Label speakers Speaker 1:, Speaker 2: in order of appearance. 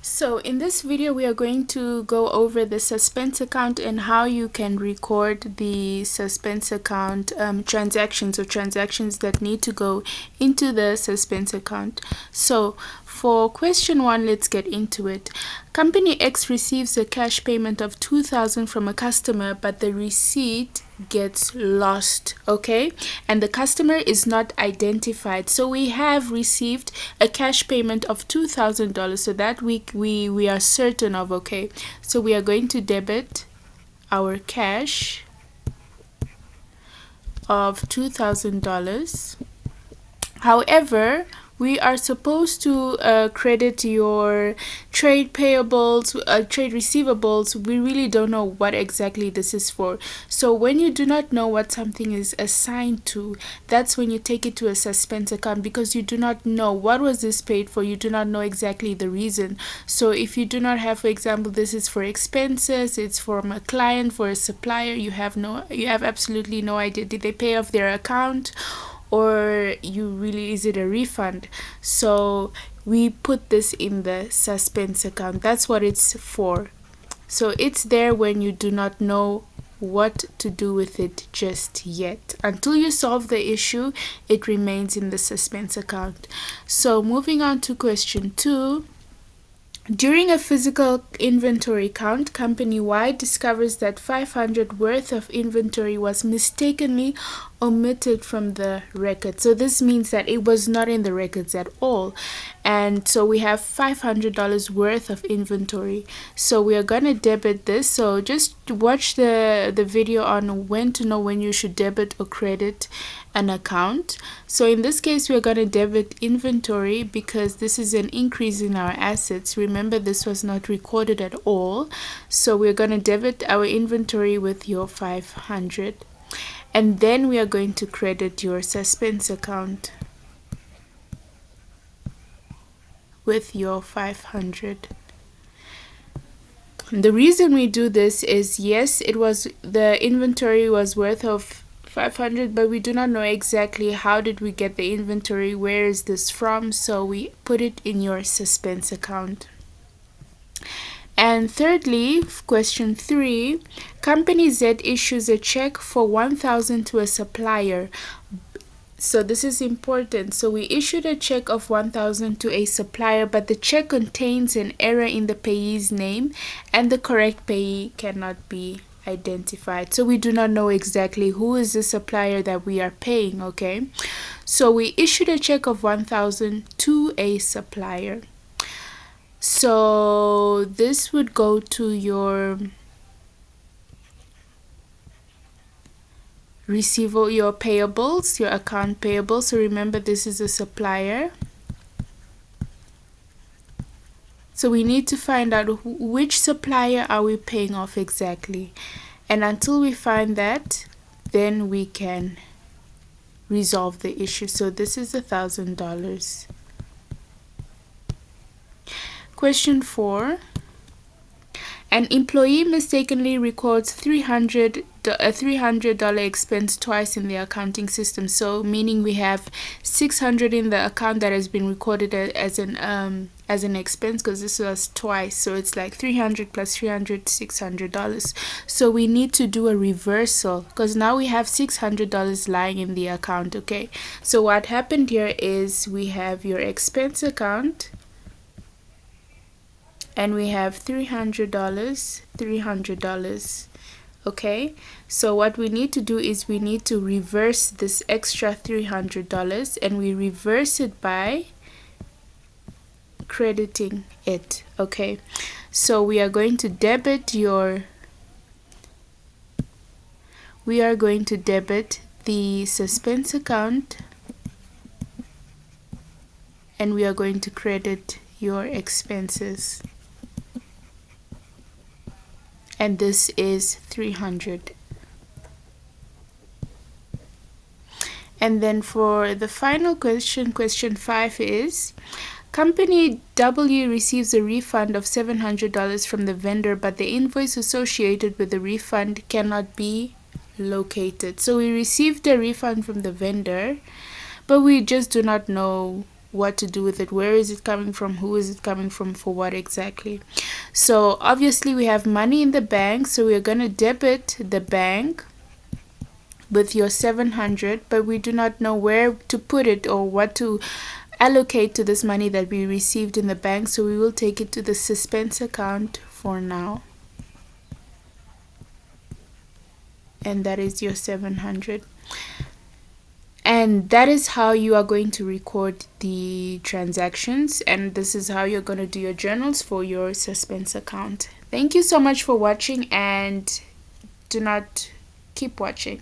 Speaker 1: So in this video we are going to go over the suspense account and how you can record the suspense account transactions or transactions that need to go into the suspense account. So for question 1, let's get into it. Company X receives a cash payment of 2,000 from a customer, but the receipt gets lost, okay, and the customer is not identified. So we have received a cash payment of $2,000, so that we are certain of, okay. So we are going to debit our cash of $2,000. However, we are supposed to credit your trade payables, trade receivables. We really don't know what exactly this is for. So when you do not know what something is assigned to, that's when you take it to a suspense account, because you do not know what was this paid for. You do not know exactly the reason. So if you do not have, for example, this is for expenses, it's from a client, for a supplier, you have absolutely no idea. Did they pay off their account? Or is it a refund? So we put this in the suspense account. That's what it's for. So it's there when you do not know what to do with it just yet. Until you solve the issue, it remains in the suspense account. So moving on to question 2. During a physical inventory count, company Y discovers that 500 worth of inventory was mistakenly omitted from the record. So this means that it was not in the records at all. And so we have $500 worth of inventory. So we are going to debit this. So just watch the video on when to know when you should debit or credit an account. So in this case, we're going to debit inventory because this is an increase in our assets. Remember, this was not recorded at all. So we're going to debit our inventory with your 500. And then we are going to credit your suspense account with your 500. The reason we do this is, yes, the inventory was worth of 500, but we do not know exactly how did we get the inventory, where is this from, so we put it in your suspense account. And thirdly, question 3, company Z issues a check for 1,000 to a supplier. So this is important. So we issued a check of 1,000 to a supplier, but the check contains an error in the payee's name and the correct payee cannot be identified. So we do not know exactly who is the supplier that we are paying, okay? So we issued a check of 1,000 to a supplier. So this would go to your your payables, your account payable. So remember, this is a supplier. So we need to find out which supplier are we paying off exactly. And until we find that, then we can resolve the issue. So this is $1,000. Question 4. An employee mistakenly records a $300 expense twice in the accounting system. So meaning we have 600 in the account that has been recorded as an expense, because this was twice. So it's like 300 plus 300, $600. So we need to do a reversal, because now we have $600 lying in the account, okay? So what happened here is we have your expense account, and we have $300, okay? So what we need to do is we need to reverse this extra $300, and we reverse it by crediting it, okay? So we are going to debit the suspense account, and we are going to credit your expenses. And this is 300. And then for the final question, question 5 is, company W receives a refund of $700 from the vendor, but the invoice associated with the refund cannot be located. So we received a refund from the vendor, but we just do not know what to do with it. Where is it coming from? Who is it coming from? For what exactly? So obviously we have money in the bank, so we're going to debit the bank with your 700, but we do not know where to put it or what to allocate to this money that we received in the bank, so we will take it to the suspense account for now. And that is your 700. And that is how you are going to record the transactions, and this is how you're going to do your journals for your suspense account. Thank you so much for watching, and do not keep watching.